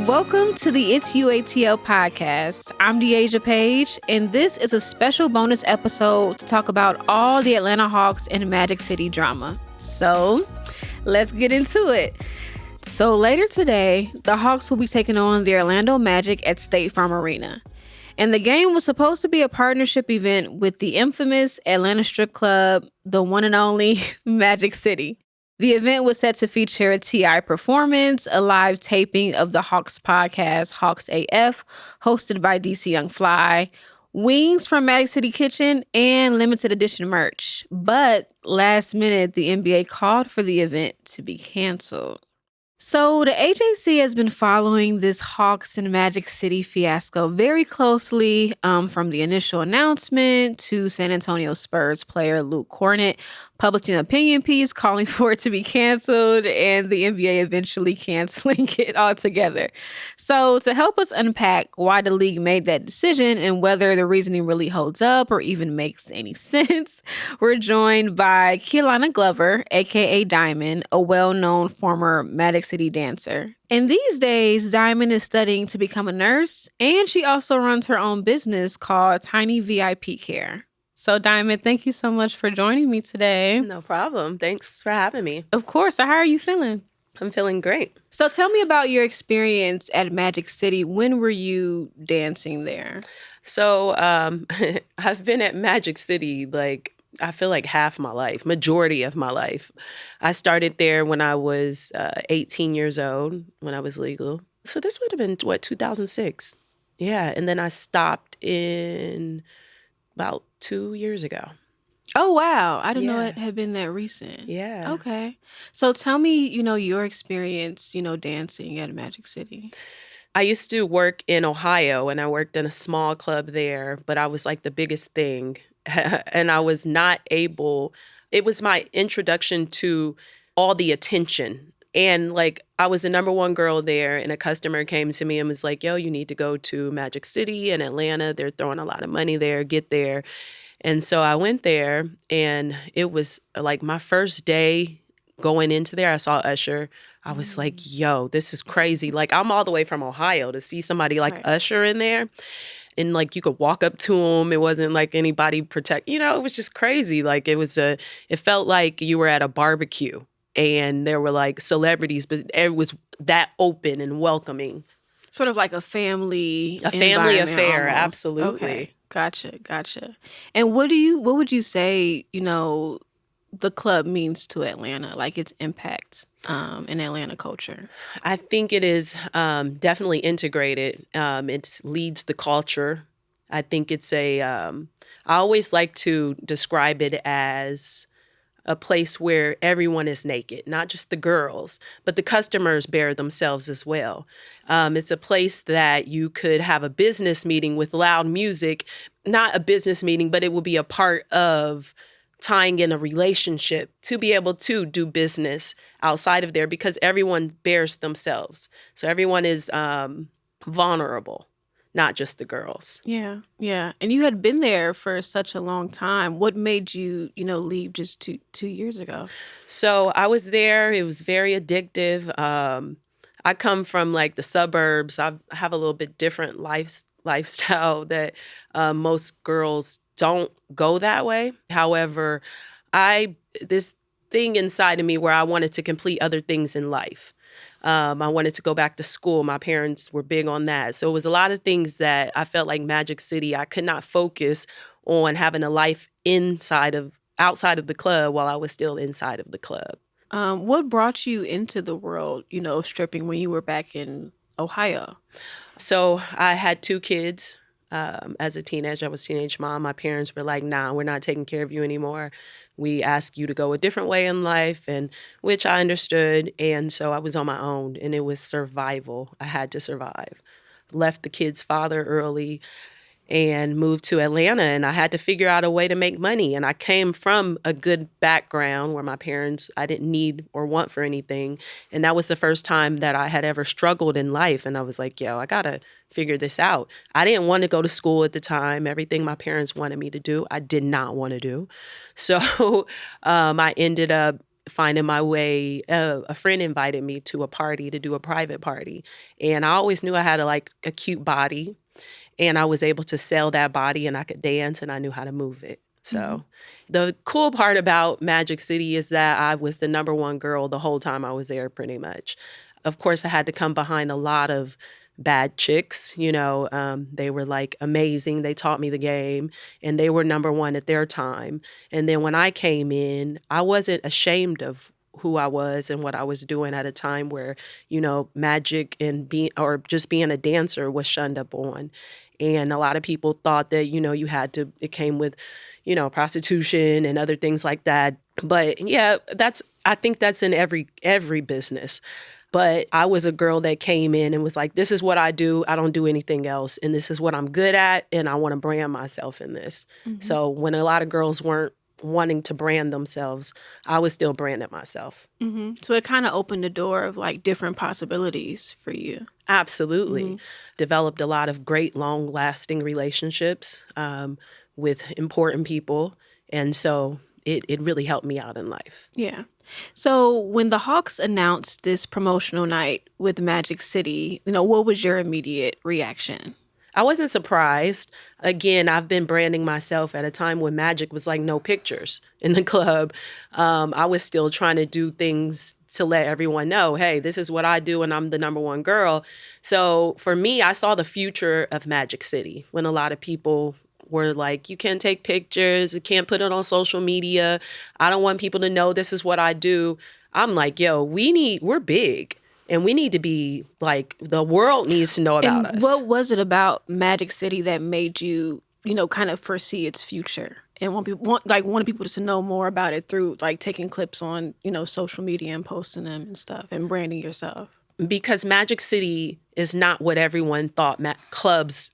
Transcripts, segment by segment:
Welcome to the It's UATL podcast. I'm Deasia Page, and this is a special bonus episode to talk about all the Atlanta Hawks and Magic City drama. So, let's get into it. So later today, the Hawks will be taking on the Orlando Magic at State Farm Arena. And the game was supposed to be a partnership event with the infamous Atlanta strip club, the one and only Magic City. The event was set to feature a TI performance, a live taping of the Hawks podcast, Hawks AF, hosted by DC Young Fly, wings from Magic City Kitchen, and limited edition merch. But last minute, the NBA called for the event to be canceled. So the AJC has been following this Hawks and Magic City fiasco very closely, from the initial announcement to San Antonio Spurs player Luke Cornett publishing an opinion piece calling for it to be canceled and the NBA eventually canceling it altogether. So to help us unpack why the league made that decision and whether the reasoning really holds up or even makes any sense, we're joined by Kialana Glover, aka Diamond, a well-known former Magic City dancer. And these days, Diamond is studying to become a nurse, and she also runs her own business called Tiny VIP Care. So, Diamond, thank you so much for joining me today. No problem. Thanks for having me. Of course. So how are you feeling? I'm feeling great. So tell me about your experience at Magic City. When were you dancing there? So I've been at Magic City, I feel like half my life, majority of my life. I started there when I was 18 years old, when I was legal. So this would have been, 2006? Yeah. And then I stopped in about 2 years ago. Oh, wow. I didn't know it had been that recent. Yeah. Okay. So tell me, your experience, dancing at Magic City. I used to work in Ohio, and I worked in a small club there, but I was like the biggest thing. And I was not able, it was my introduction to all the attention. And I was the number one girl there, and a customer came to me and was like, yo, you need to go to Magic City in Atlanta. They're throwing a lot of money there. Get there. And so I went there, and it was my first day going into there. I saw Usher. I was like, yo, this is crazy. I'm all the way from Ohio to see somebody like Usher in there. And you could walk up to him. It wasn't anybody protect, it was just crazy. It felt like you were at a barbecue. And there were celebrities, but it was that open and welcoming. Sort of like a family affair, almost. Absolutely. Okay. Gotcha. And what would you say, the club means to Atlanta, its impact in Atlanta culture? I think it is definitely integrated. It leads the culture. I think it's I always like to describe it as a place where everyone is naked, not just the girls, but the customers bear themselves as well. It's a place that you could have a business meeting with loud music, not a business meeting, but it will be a part of tying in a relationship to be able to do business outside of there because everyone bears themselves. So everyone is vulnerable. Not just the girls. Yeah. And you had been there for such a long time. What made you, leave just two years ago? So I was there. It was very addictive. I come from the suburbs. I have a little bit different lifestyle that most girls don't go that way. However, this thing inside of me where I wanted to complete other things in life. I wanted to go back to school. My parents were big on that. So it was a lot of things that I felt like Magic City, I could not focus on having a life outside of the club while I was still inside of the club. What brought you into the world, stripping when you were back in Ohio? So I had 2 kids. As a teenager, I was a teenage mom. My parents were like, nah, we're not taking care of you anymore. We ask you to go a different way in life, and which I understood. And so I was on my own, and it was survival. I had to survive. Left the kid's father early and moved to Atlanta, and I had to figure out a way to make money. And I came from a good background where my parents, I didn't need or want for anything. And that was the first time that I had ever struggled in life. And I was like, yo, I got to figure this out. I didn't want to go to school at the time. Everything my parents wanted me to do, I did not want to do. So I ended up finding my way. A friend invited me to a party to do a private party. And I always knew I had a cute body. And I was able to sell that body and I could dance and I knew how to move it. So the cool part about Magic City is that I was the number one girl the whole time I was there pretty much. Of course, I had to come behind a lot of bad chicks. They were like amazing. They taught me the game and they were number one at their time. And then when I came in, I wasn't ashamed of who I was and what I was doing at a time where, magic and just being a dancer was shunned upon. And a lot of people thought that, it came with, prostitution and other things like that. But yeah, I think that's in every business. But I was a girl that came in and was like, this is what I do. I don't do anything else. And this is what I'm good at. And I want to brand myself in this. So when a lot of girls weren't wanting to brand themselves, I was still branding myself. So it kind of opened the door of like different possibilities for you. Absolutely. Developed a lot of great long-lasting relationships with important people. And so it really helped me out in life. Yeah. So when the Hawks announced this promotional night with Magic City, what was your immediate reaction? I wasn't surprised. Again, I've been branding myself at a time when Magic was like no pictures in the club. I was still trying to do things to let everyone know, hey, this is what I do and I'm the number one girl. So for me, I saw the future of Magic City when a lot of people were like, you can't take pictures, you can't put it on social media. I don't want people to know this is what I do. I'm like, yo, we're big. And we need to be like, the world needs to know about us. What was it about Magic City that made you, kind of foresee its future and wanted people to know more about it through like taking clips on, social media and posting them and stuff and branding yourself? Because Magic City is not what everyone thought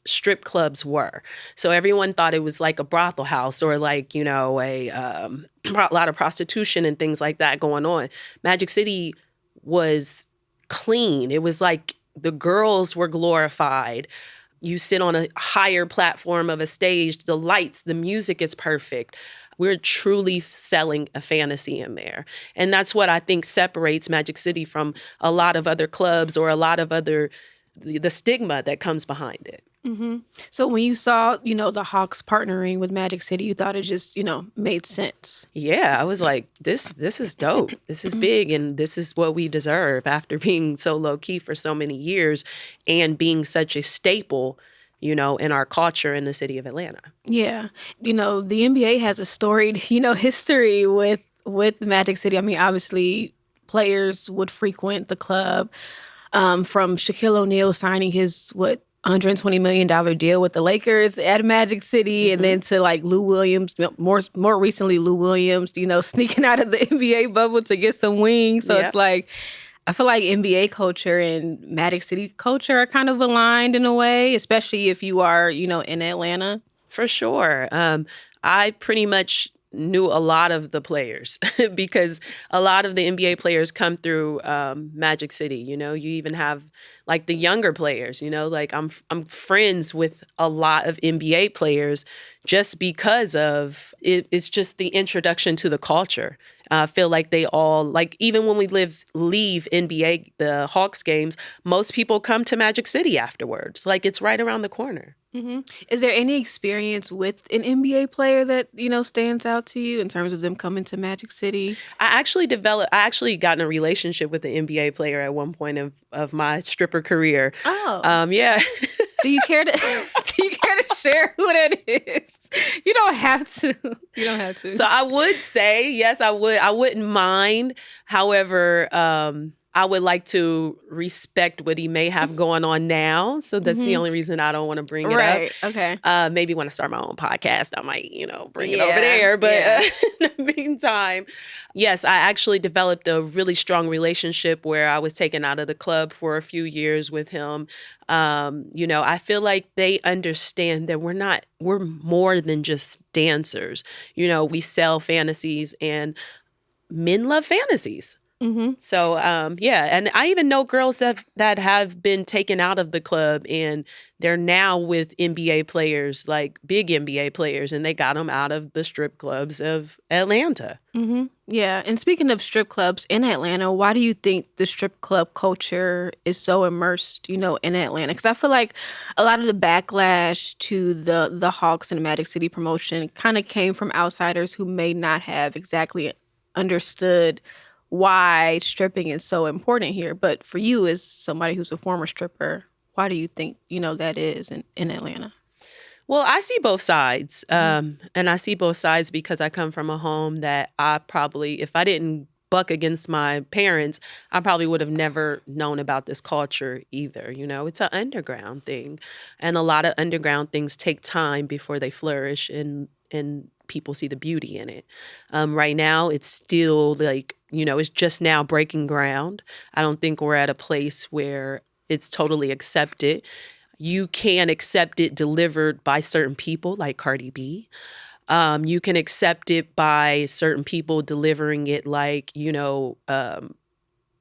strip clubs were. So everyone thought it was like a brothel house or like, a lot of prostitution and things like that going on. Magic City was clean. It was like the girls were glorified. You sit on a higher platform of a stage, the lights, the music is perfect. We're truly selling a fantasy in there. And that's what I think separates Magic City from a lot of other clubs or a lot of the stigma that comes behind it. So when you saw, the Hawks partnering with Magic City, you thought it just, made sense. Yeah, I was like, this is dope. This is big and this is what we deserve after being so low key for so many years and being such a staple, in our culture in the city of Atlanta. Yeah. The NBA has a storied, history with Magic City. I mean, obviously players would frequent the club from Shaquille O'Neal signing his, $120 million deal with the Lakers at Magic City, and then to like Lou Williams, more recently Lou Williams, sneaking out of the NBA bubble to get some wings. So it's like, I feel like NBA culture and Magic City culture are kind of aligned in a way, especially if you are, in Atlanta. For sure. I pretty much knew a lot of the players because a lot of the NBA players come through Magic City. You even have like the younger players. Like I'm friends with a lot of NBA players just because of it. It's just the introduction to the culture. I feel like they all, like, even when we leave NBA, the Hawks games, most people come to Magic City afterwards. Like, it's right around the corner. Is there any experience with an NBA player that, stands out to you in terms of them coming to Magic City? I actually got in a relationship with an NBA player at one point of my stripper career. Oh. Yeah. Do you care to share who that is? You don't have to. You don't have to. So I would say, yes, I would. I wouldn't mind. However, I would like to respect what he may have going on now. So that's the only reason I don't want to bring it up. Right. Okay. Maybe when I start my own podcast, I might, bring it over there. But in the meantime, yes, I actually developed a really strong relationship where I was taken out of the club for a few years with him. I feel like they understand that we're more than just dancers. We sell fantasies and men love fantasies. Mm-hmm. So, yeah. And I even know girls that have been taken out of the club and they're now with NBA players, like big NBA players, and they got them out of the strip clubs of Atlanta. Mm-hmm. Yeah. And speaking of strip clubs in Atlanta, why do you think the strip club culture is so immersed, in Atlanta? Because I feel like a lot of the backlash to the Hawks and Magic City promotion kind of came from outsiders who may not have exactly understood why stripping is so important here. But for you, as somebody who's a former stripper, why do you think, that is in Atlanta? Well, I see both sides. And I see both sides because I come from a home that I probably, if I didn't buck against my parents, I probably would have never known about this culture either. It's an underground thing. And a lot of underground things take time before they flourish and people see the beauty in it. Right now, it's still like, it's just now breaking ground. I don't think we're at a place where it's totally accepted. You can accept it delivered by certain people like Cardi B. You can accept it by certain people delivering it like,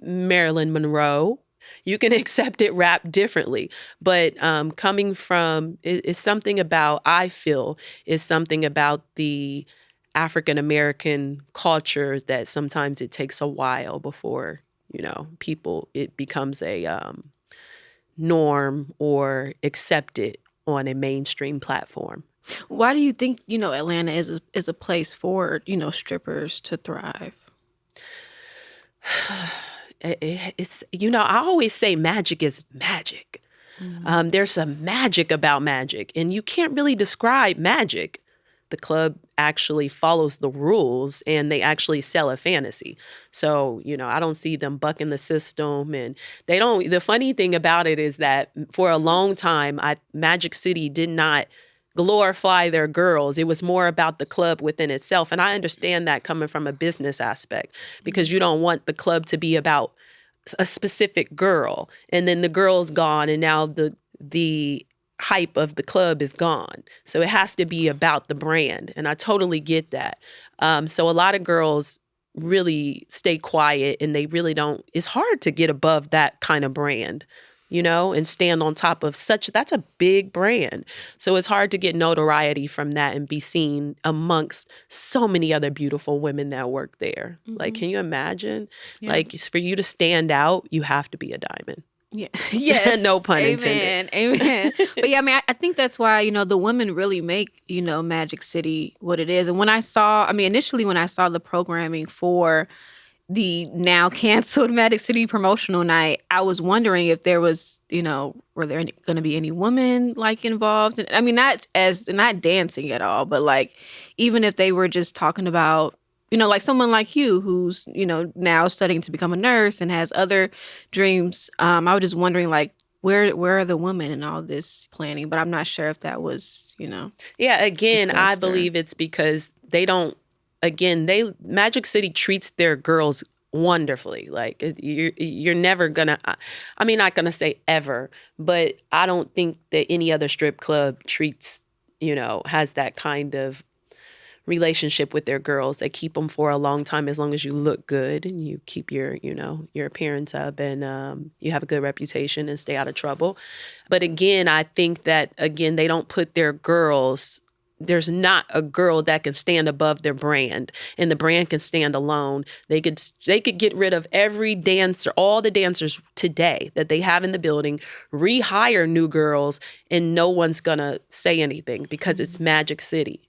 Marilyn Monroe. You can accept it wrapped differently. But coming from, is something about, I feel, is something about the African American culture that sometimes it takes a while before, it becomes a norm or accepted on a mainstream platform. Why do you think, Atlanta is a place for, strippers to thrive? It's, I always say magic is magic. There's some magic about magic, and you can't really describe magic. The club actually follows the rules and they actually sell a fantasy. So, I don't see them bucking the system, and they don't. The funny thing about it is that for a long time, Magic City did not glorify their girls. It was more about the club within itself. And I understand that coming from a business aspect, because you don't want the club to be about a specific girl and then the girl's gone and now the hype of the club is gone. So it has to be about the brand. And I totally get that. So a lot of girls really stay quiet and they really don't, it's hard to get above that kind of brand, and stand on top of that's a big brand. So it's hard to get notoriety from that and be seen amongst so many other beautiful women that work there. Mm-hmm. Like, can you imagine? Yeah. Like, for you to stand out, you have to be a diamond. Yeah. Yes. No pun intended. Amen. But yeah, I think that's why, the women really make, Magic City what it is. And initially when I saw the programming for the now canceled Magic City promotional night, I was wondering if there was, were there going to be any women like involved? Not dancing at all, but like, even if they were just talking about, like someone like you who's, now studying to become a nurse and has other dreams. I was just wondering, like, where are the women in all this planning? But I'm not sure if that was, Yeah, again, I discussed believe it's because Magic City treats their girls wonderfully. Like, you're never gonna, not gonna say ever, but I don't think that any other strip club treats, has that kind of relationship with their girls. They keep them for a long time, as long as you look good and you keep your appearance up and you have a good reputation and stay out of trouble. But again, I think that, they don't put their girls, there's not a girl that can stand above their brand, and the brand can stand alone. They could get rid of every dancer, all the dancers today that they have in the building, rehire new girls, and no one's gonna say anything because it's Magic City.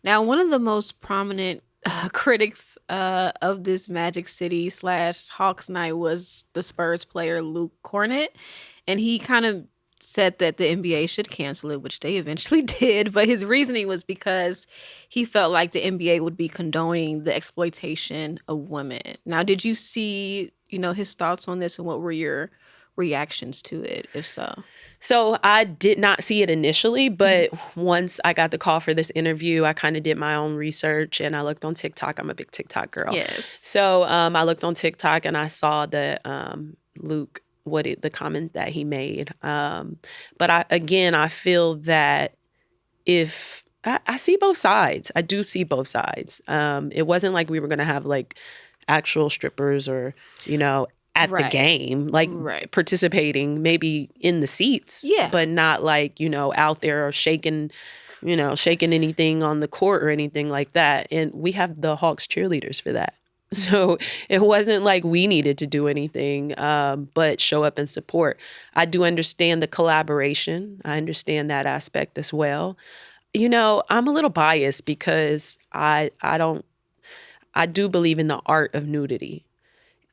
Now, one of the most prominent critics of this Magic City / Hawks night was the Spurs player Luke Cornett. And he kind of said that the NBA should cancel it, which they eventually did. But his reasoning was because he felt like the NBA would be condoning the exploitation of women. Now, did you see, his thoughts on this, and what were your reactions to it, if so? So I did not see it initially, but once I got the call for this interview, I kind of did my own research and I looked on TikTok. I'm a big TikTok girl. Yes. So I looked on TikTok and I saw that Luke, the comment that he made. But I feel that I see both sides. I do see both sides. It wasn't like we were going to have like actual strippers or, at the Right. game, like Right. participating maybe in the seats, Yeah. but not like, out there or shaking anything on the court or anything like that. And we have the Hawks cheerleaders for that. So it wasn't like we needed to do anything, but show up and support. I do understand the collaboration. I understand that aspect as well. I'm a little biased because I do believe in the art of nudity.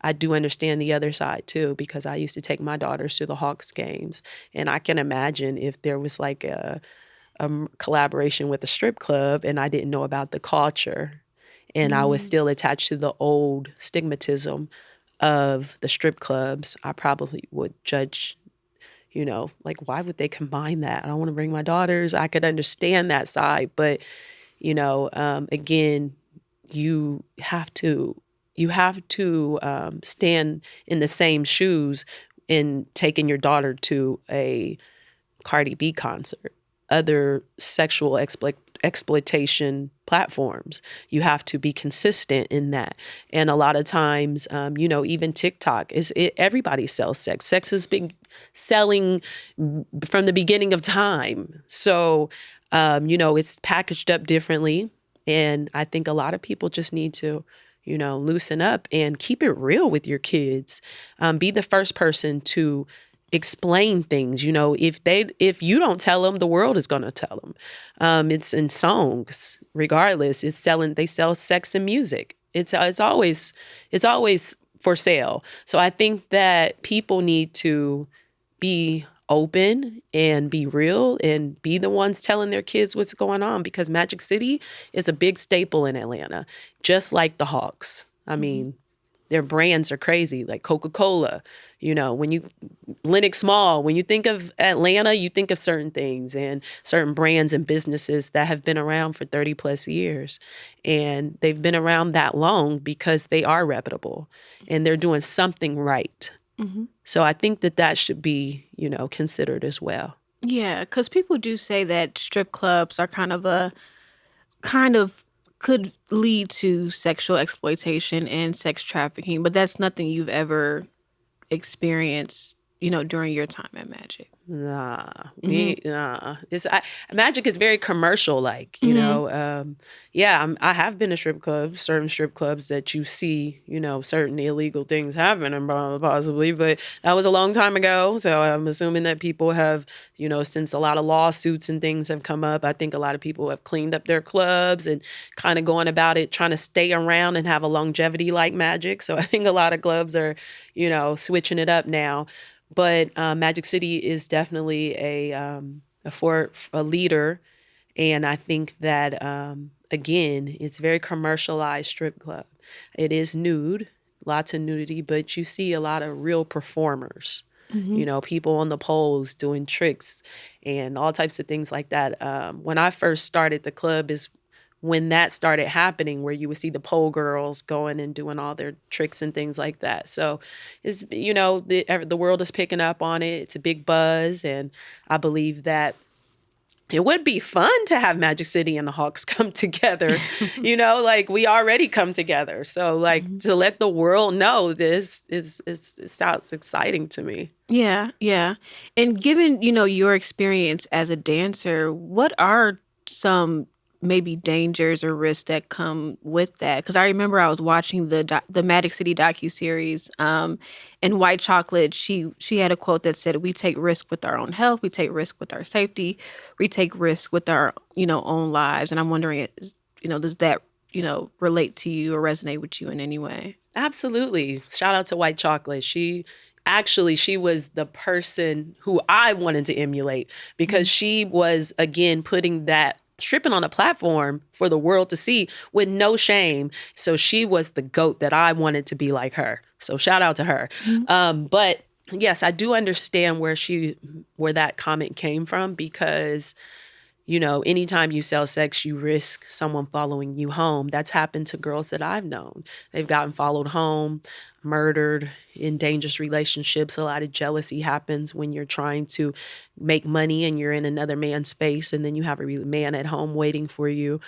I do understand the other side too, because I used to take my daughters to the Hawks games, and I can imagine if there was like a collaboration with a strip club and I didn't know about the culture and I was still attached to the old stigmatism of the strip clubs, I probably would judge, like, why would they combine that? I don't want to bring my daughters. I could understand that side, but, again, you have to stand in the same shoes in taking your daughter to a Cardi B concert, other sexual exploitation platforms. You have to be consistent in that. And a lot of times, even TikTok everybody sells sex. Sex has been selling from the beginning of time. So, it's packaged up differently. And I think a lot of people just need to, loosen up and keep it real with your kids. Be the first person to explain things. If you don't tell them, the world is going to tell them. It's in songs, regardless. They sell sex and music. It's always for sale. So I think that people need to be open and be real and be the ones telling their kids what's going on, because Magic City is a big staple in Atlanta, just like the Hawks. I mean, their brands are crazy, like Coca-Cola. Lennox Mall, when you think of Atlanta, you think of certain things and certain brands and businesses that have been around for 30 plus years. And they've been around that long because they are reputable and they're doing something right. So I think that should be, considered as well. Yeah, because people do say that strip clubs are kind of could lead to sexual exploitation and sex trafficking, but that's nothing you've ever experienced, during your time at Magic. Nah, Magic is very commercial, like, yeah, I have been to certain strip clubs that you see, certain illegal things happen possibly, but that was a long time ago. So I'm assuming that people have, since a lot of lawsuits and things have come up, I think a lot of people have cleaned up their clubs and kind of going about it, trying to stay around and have a longevity like Magic. So I think a lot of clubs are, switching it up now. But Magic City is definitely a leader, and I think that again, it's very commercialized strip club. It is nude, lots of nudity, but you see a lot of real performers. People on the poles doing tricks and all types of things like that. When I first started the club is when that started happening, where you would see the pole girls going and doing all their tricks and things like that. So it's, the world is picking up on it. It's a big buzz. And I believe that it would be fun to have Magic City and the Hawks come together, like we already come together. So like to let the world know this it sounds exciting to me. Yeah, yeah. And given, your experience as a dancer, what are some maybe dangers or risks that come with that? Because I remember I was watching the Magic City docuseries, and White Chocolate, she had a quote that said, "We take risk with our own health, we take risk with our safety, we take risk with our, own lives." And I'm wondering, does that, relate to you or resonate with you in any way? Absolutely. Shout out to White Chocolate. She was the person who I wanted to emulate, because she was, again, putting that stripping on a platform for the world to see with no shame. So she was the GOAT that I wanted to be like her. So shout out to her. But yes, I do understand where that comment came from, because, anytime you sell sex, you risk someone following you home. That's happened to girls that I've known. They've gotten followed home, murdered, in dangerous relationships. A lot of jealousy happens when you're trying to make money and you're in another man's face, and then you have a man at home waiting for you.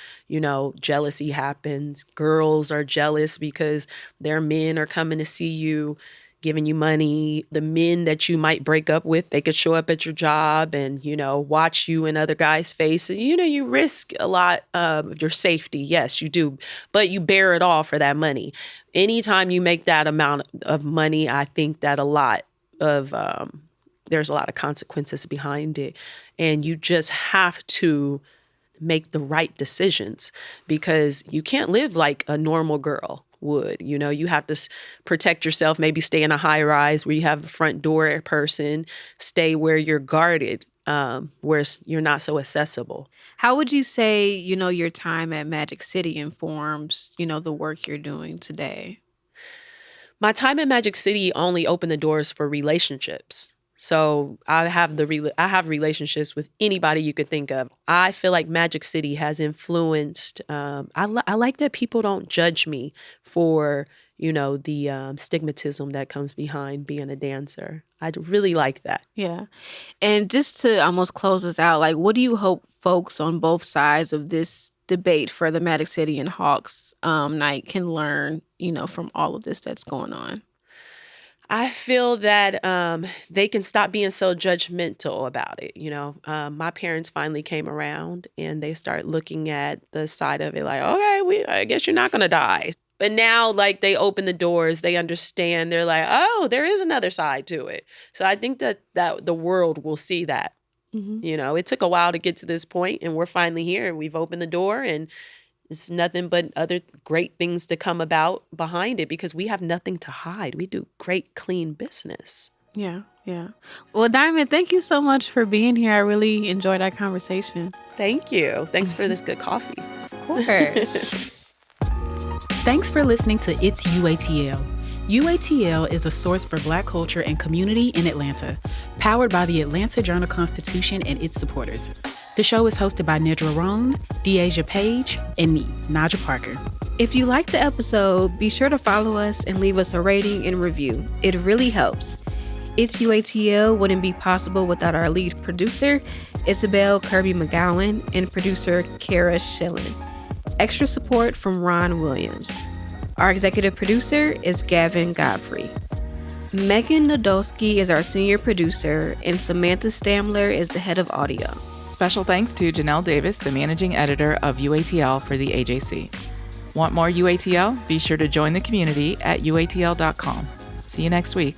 Jealousy happens. Girls are jealous because their men are coming to see you, giving you money. The men that you might break up with, they could show up at your job and, watch you in other guys' face. And, you risk a lot of your safety. Yes, you do. But you bear it all for that money. Anytime you make that amount of money, I think that there's a lot of consequences behind it. And you just have to make the right decisions, because you can't live like a normal girl would. You have to protect yourself, maybe stay in a high rise where you have a front door person, stay where you're guarded, where you're not so accessible. How would you say, your time at Magic City informs, the work you're doing today? My time at Magic City only opened the doors for relationships. So I have relationships with anybody you could think of. I feel like Magic City has influenced. I like that people don't judge me for the stigmatism that comes behind being a dancer. I really like that. Yeah. And just to almost close us out, like, what do you hope folks on both sides of this debate for the Magic City and Hawks night can learn, from all of this that's going on? I feel that they can stop being so judgmental about it. My parents finally came around and they start looking at the side of it like, okay, I guess you're not going to die. But now, like, they open the doors, they understand. They're like, oh, there is another side to it. So I think that the world will see that. Mm-hmm. It took a while to get to this point, and we're finally here. We've opened the door, and it's nothing but other great things to come about behind it, because we have nothing to hide. We do great, clean business. Yeah. Well, Diamond, thank you so much for being here. I really enjoyed our conversation. Thank you. Thanks for this good coffee. Of course. Thanks for listening to It's UATL. UATL is a source for Black culture and community in Atlanta, powered by the Atlanta Journal-Constitution and its supporters. The show is hosted by Nedra Rohn, Deasia Page, and me, Naja Parker. If you liked the episode, be sure to follow us and leave us a rating and review. It really helps. It's UATL wouldn't be possible without our lead producer, Isabel Kirby McGowan, and producer Kara Schillen. Extra support from Ron Williams. Our executive producer is Gavin Godfrey. Megan Nadolski is our senior producer, and Samantha Stamler is the head of audio. Special thanks to Janelle Davis, the managing editor of UATL for the AJC. Want more UATL? Be sure to join the community at uatl.com. See you next week.